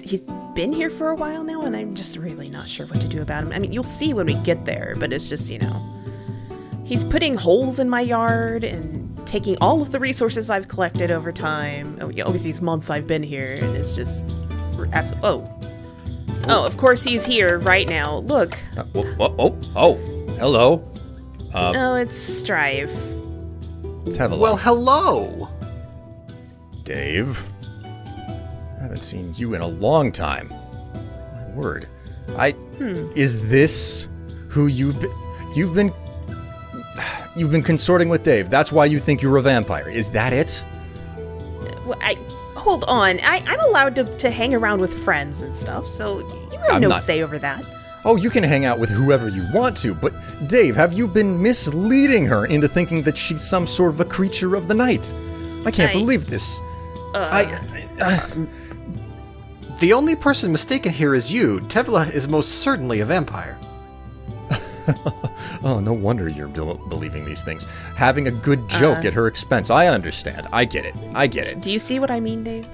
he's been here for a while now, and I'm just really not sure what to do about him. I mean, you'll see when we get there, but it's just, he's putting holes in my yard and taking all of the resources I've collected over time, over these months I've been here, and it's just Oh, of course he's here right now. Look. Hello. Oh, it's Strife. Tevela. Well, hello. Dave. I haven't seen you in a long time. My word. Is this who you've been consorting with Dave? That's why you think you're a vampire. Is that it? Well, hold on. I'm allowed to hang around with friends and stuff, so you have no say over that. Oh, you can hang out with whoever you want to, but Dave, have you been misleading her into thinking that she's some sort of a creature of the night? I can't believe this. The only person mistaken here is you. Tevla is most certainly a vampire. Oh, no wonder you're believing these things. Having a good joke at her expense. I understand. I get it. Do you see what I mean, Dave?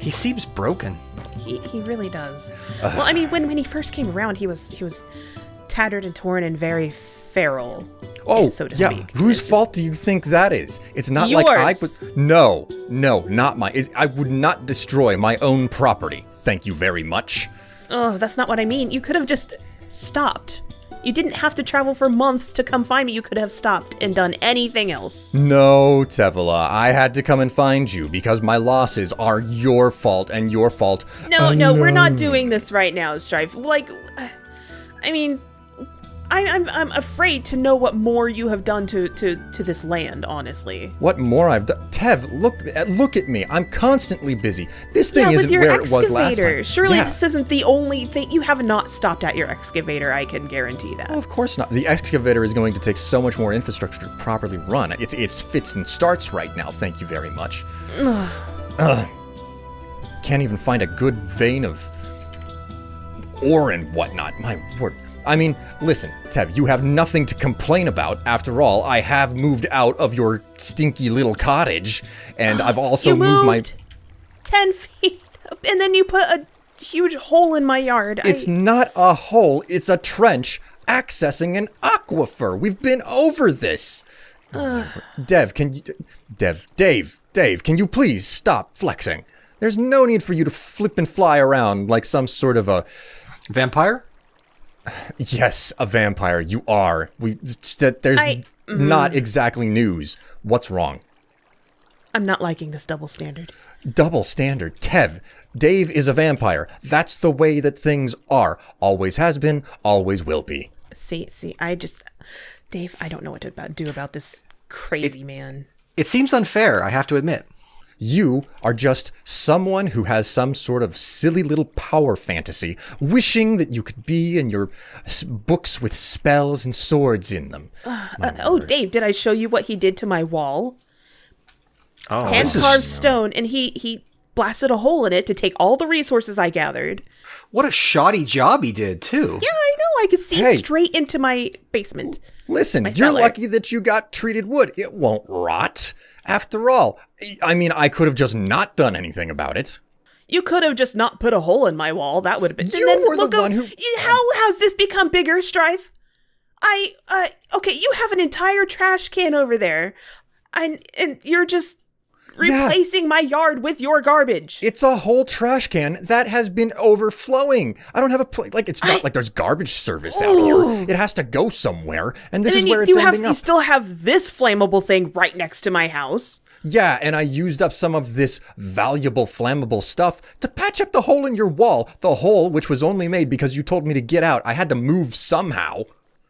He seems broken. He really does. Well, I mean, when he first came around, he was tattered and torn and very feral. Oh, so to yeah. speak. Whose fault do you think that is? It's not yours. like I would... No, not mine. I would not destroy my own property. Thank you very much. Oh, that's not what I mean. You could have just stopped. You didn't have to travel for months to come find me. You could have stopped and done anything else. No, Tevela. I had to come and find you because my losses are your fault and your fault. No, we're not doing this right now, Strife. Like, I mean... I'm afraid to know what more you have done to this land, honestly. What more I've done? Tev, look at me. I'm constantly busy. This thing isn't where it was last time. Surely this isn't the only thing. You have not stopped at your excavator, I can guarantee that. Well, of course not. The excavator is going to take so much more infrastructure to properly run. It's fits and starts right now, thank you very much. Can't even find a good vein of ore and whatnot. My word. I mean, listen, Tev, you have nothing to complain about. After all, I have moved out of your stinky little cottage, and I've also moved my... 10 feet, and then you put a huge hole in my yard. It's not a hole, it's a trench accessing an aquifer. We've been over this. Dave, can you please stop flexing? There's no need for you to flip and fly around like some sort of a... Vampire? Yes, a vampire. You are. There's not exactly news. What's wrong? I'm not liking this double standard. Double standard? Tev, Dave is a vampire. That's the way that things are. Always has been, always will be. See, Dave, I don't know what to do about this crazy man. It seems unfair, I have to admit. You are just someone who has some sort of silly little power fantasy, wishing that you could be in your books with spells and swords in them. Dave, did I show you what he did to my wall? Oh, hand-carved stone, and he blasted a hole in it to take all the resources I gathered. What a shoddy job he did, too. Yeah, I know. I could see straight into my basement. Listen, you're lucky that you got treated wood. It won't rot. After all, I mean, I could have just not done anything about it. You could have just not put a hole in my wall. That would have been... You were the one who... How's this become bigger, Strife? Okay, you have an entire trash can over there. And you're just replacing my yard with your garbage. It's a whole trash can that has been overflowing. I don't have a place. Like, it's not like there's garbage service out here. It has to go somewhere, and this is where it's ending up. You still have this flammable thing right next to my house. Yeah, and I used up some of this valuable flammable stuff to patch up the hole in your wall. The hole, which was only made because you told me to get out. I had to move somehow.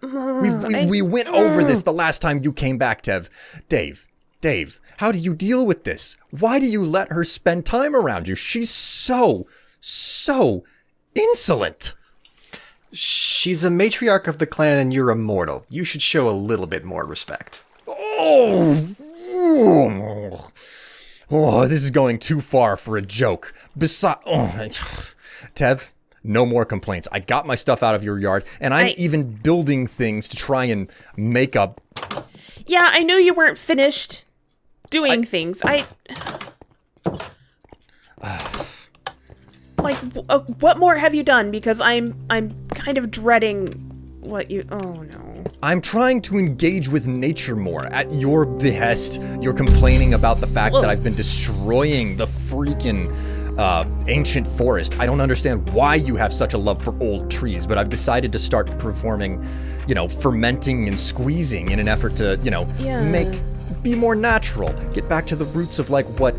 We went over this the last time you came back, Tev. Dave, how do you deal with this? Why do you let her spend time around you? She's so insolent. She's a matriarch of the clan and you're a mortal. You should show a little bit more respect. Oh, this is going too far for a joke. Tev, no more complaints. I got my stuff out of your yard, and I'm even building things to try and make up. Yeah, I knew you weren't finished Like, what more have you done? Because I'm kind of dreading what you... Oh, no. I'm trying to engage with nature more. At your behest, you're complaining about the fact that I've been destroying the freaking ancient forest. I don't understand why you have such a love for old trees, but I've decided to start performing, fermenting and squeezing in an effort to, be more natural. Get back to the roots of like what,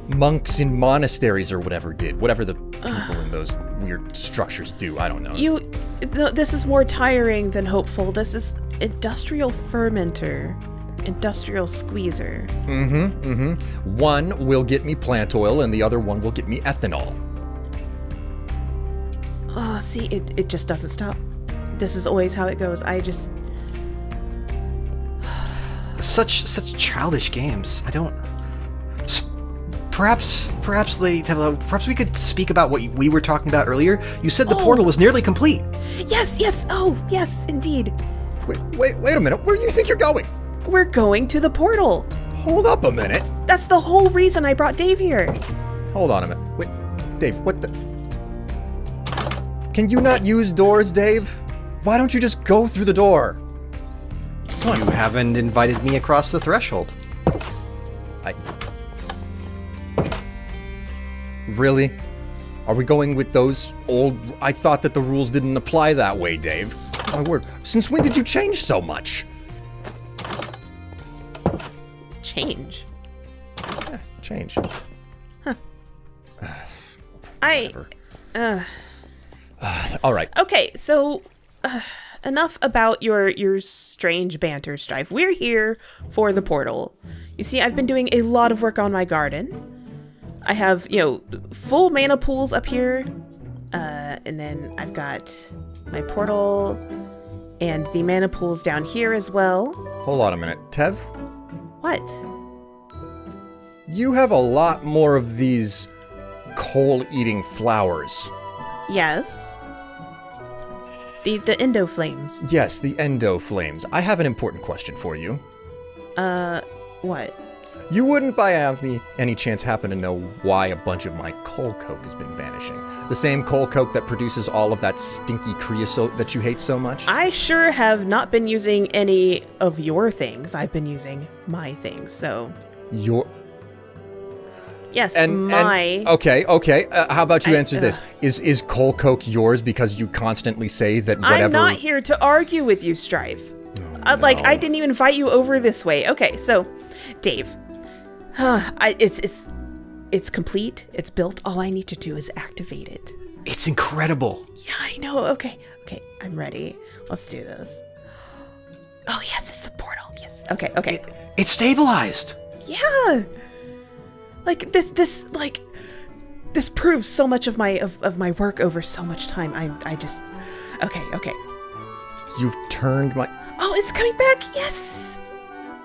monks in monasteries or whatever did. Whatever the people in those weird structures do. I don't know. This is more tiring than hopeful. This is industrial fermenter. Industrial squeezer. One will get me plant oil and the other one will get me ethanol. Oh, see, it just doesn't stop. This is always how it goes. I just... Such childish games. I don't... Perhaps we could speak about what we were talking about earlier. You said the portal was nearly complete. Yes. Oh, yes, indeed. Wait a minute. Where do you think you're going? We're going to the portal. Hold up a minute. That's the whole reason I brought Dave here. Hold on a minute. Wait, Dave, what the... Can you not use doors, Dave? Why don't you just go through the door? You haven't invited me across the threshold. Really? Are we going with those old... I thought that the rules didn't apply that way, Dave. My word. Since when did you change so much? Change? Yeah, change. Huh. All right. Okay, so... enough about your strange banter, Strife. We're here for the portal. You see, I've been doing a lot of work on my garden. I have, full mana pools up here. And then I've got my portal and the mana pools down here as well. Hold on a minute. Tev? What? You have a lot more of these coal-eating flowers. Yes. The endo flames. Yes, the endo flames. I have an important question for you. What? You wouldn't by any chance happen to know why a bunch of my coal coke has been vanishing? The same coal coke that produces all of that stinky creosote that you hate so much? I sure have not been using any of your things. I've been using my things, so... Your... Yes, okay. How about you answer this? Is coal coke yours because you constantly say that whatever... I'm not here to argue with you, Strife. Oh, no. I didn't even invite you over this way. Okay, so, Dave. It's complete. It's built. All I need to do is activate it. It's incredible. Yeah, I know. Okay, I'm ready. Let's do this. Oh, yes, it's the portal. Yes. Okay. It's stabilized. Yeah. Like this proves so much of my work over so much time. Okay. You've turned my... Oh, it's coming back. Yes.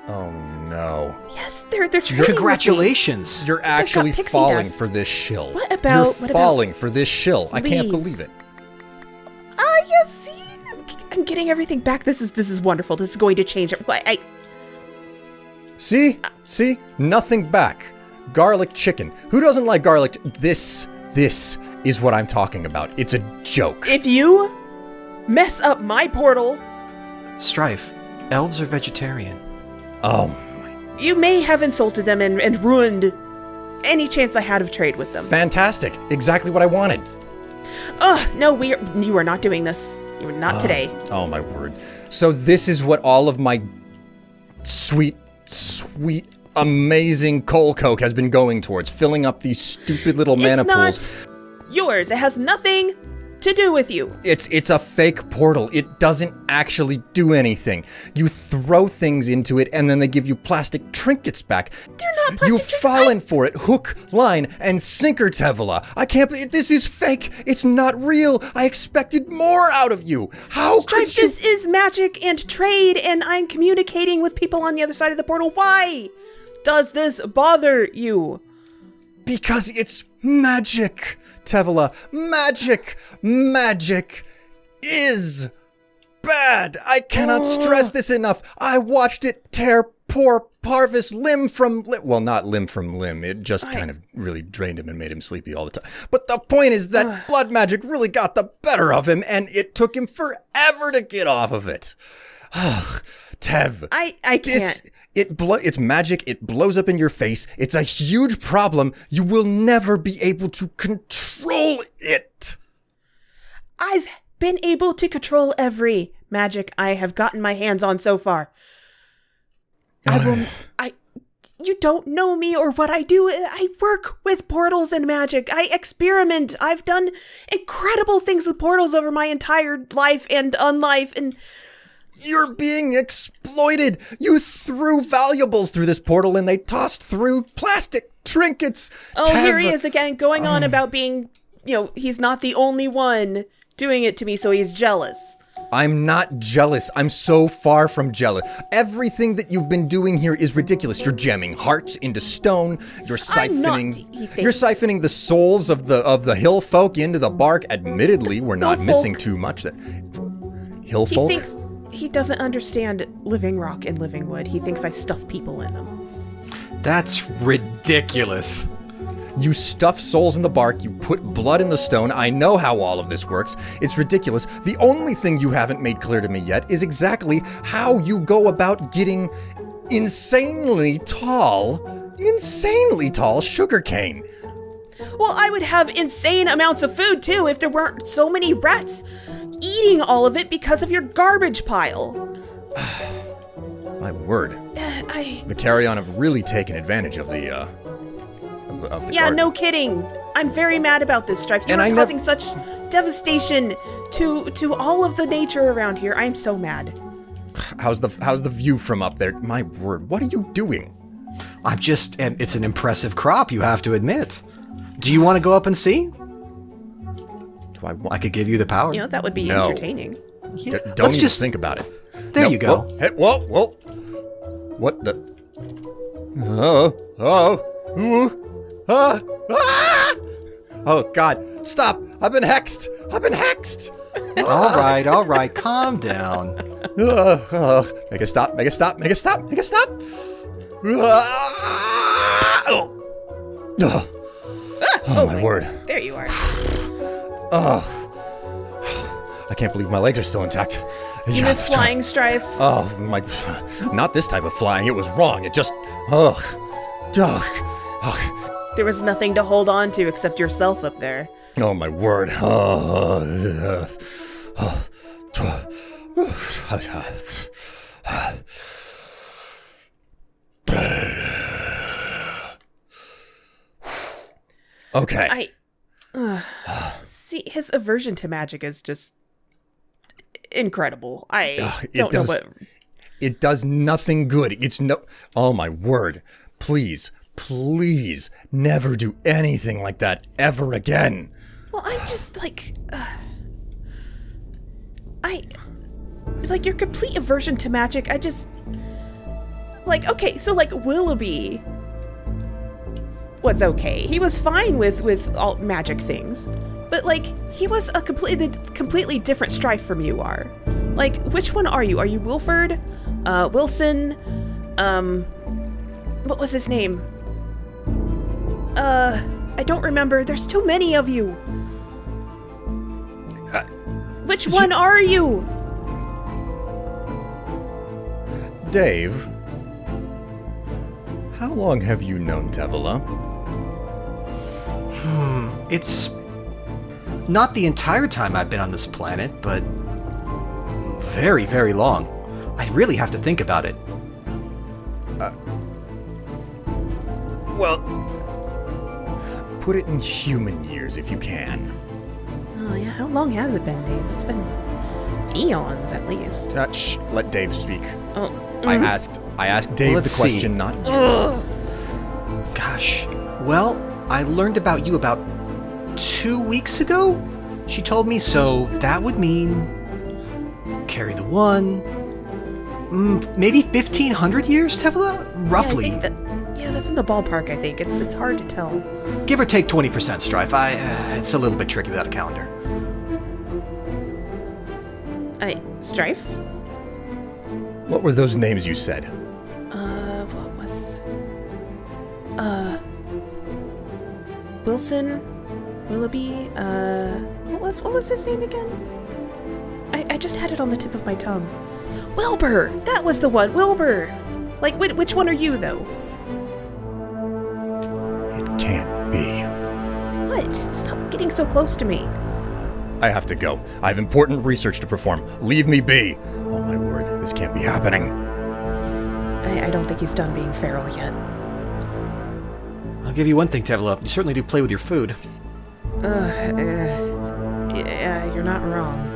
Oh no. Yes, they're trading. Congratulations. You're actually falling for this shill. You're falling for this shill. I can't believe it. Yes, see? I'm getting everything back. This is wonderful. This is going to change it. See? Nothing back. Garlic chicken. Who doesn't like garlic? This is what I'm talking about. It's a joke. If you mess up my portal... Strife, elves are vegetarian. Oh my... You may have insulted them and ruined any chance I had of trade with them. Fantastic. Exactly what I wanted. No, you are not doing this. You are not today. Oh my word. So this is what all of my sweet, amazing coal coke has been going towards, filling up these stupid little mana pools. It's not yours. It has nothing to do with you. It's a fake portal. It doesn't actually do anything. You throw things into it and then they give you plastic trinkets back. They're not plastic You've trinkets. fallen for it. Hook, line, and sinker, Tevela. I can't believe this is fake. It's not real. I expected more out of you. How Strife, could you... This is magic and trade, and I'm communicating with people on the other side of the portal. Why does this bother you? Because it's magic, Tevela. Magic is bad. I cannot stress this enough. I watched it tear poor Parvis limb from limb. Well, not limb from limb. It just kind of really drained him and made him sleepy all the time. But the point is that blood magic really got the better of him, and it took him forever to get off of it. Tev. I can't. It's magic. It blows up in your face. It's a huge problem. You will never be able to control it. I've been able to control every magic I have gotten my hands on so far. You don't know me or what I do. I work with portals and magic. I experiment. I've done incredible things with portals over my entire life and unlife, and you're being exploited. You threw valuables through this portal and they tossed through plastic trinkets. Oh, here he is again, going on about being, he's not the only one doing it to me, so he's jealous. I'm not jealous. I'm so far from jealous. Everything that you've been doing here is ridiculous. You're jamming hearts into stone. You're siphoning the souls of the hill folk into the bark. Admittedly, we're not missing too much. Hill folk? He thinks he doesn't understand living rock and living wood. He thinks I stuff people in them. That's ridiculous. You stuff souls in the bark, you put blood in the stone. I know how all of this works. It's ridiculous. The only thing you haven't made clear to me yet is exactly how you go about getting insanely tall sugarcane. Well, I would have insane amounts of food too if there weren't so many rats eating all of it because of your garbage pile. My word. The carrion have really taken advantage of the garden. No kidding. I'm very mad about this, Strife. You're causing such devastation to all of the nature around here. I'm so mad. How's the view from up there? My word, what are you doing? It's an impressive crop, you have to admit. Do you want to go up and see? I could give you the power. That would be entertaining. Yeah. Don't even think about it. There you go. Whoa. What the? Oh, God. Stop. I've been hexed. All right. Calm down. Make it stop. Oh, my word. There you are. I can't believe my legs are still intact. You miss flying, Strife? Oh, not this type of flying. It was wrong. It just, There was nothing to hold on to except yourself up there. Oh, my word. Okay. See, his aversion to magic is just incredible. Don't know what... It does nothing good. Oh, my word. Please, never do anything like that ever again. Well, I'm just your complete aversion to magic. Okay, so Willoughby was okay. He was fine with all magic things, but he was a completely different Strife from you are. Which one are you? Are you Wilford? Wilson? What was his name? I don't remember. There's too many of you. Which one are you? Dave, how long have you known Tevela? It's not the entire time I've been on this planet, but very, very long. I really have to think about it. Well, put it in human years if you can. Oh yeah, how long has it been, Dave? It's been eons at least. Shh, let Dave speak. Oh. I asked Dave the question, not you. Gosh. Well, I learned about you about 2 weeks ago? She told me, so that would mean... carry the one... maybe 1,500 years, Tevla? Roughly. Yeah, that's in the ballpark, I think. It's hard to tell. Give or take 20%, Strife. It's a little bit tricky without a calendar. Strife? What were those names you said? Wilson, Willoughby, what was his name again? I just had it on the tip of my tongue. Wilbur! That was the one, Wilbur! Like, which one are you, though? It can't be. What? Stop getting so close to me. I have to go. I have important research to perform. Leave me be. Oh my word, this can't be happening. I don't think he's done being feral yet. I'll give you one thing, Tevla. You certainly do play with your food. Yeah, you're not wrong.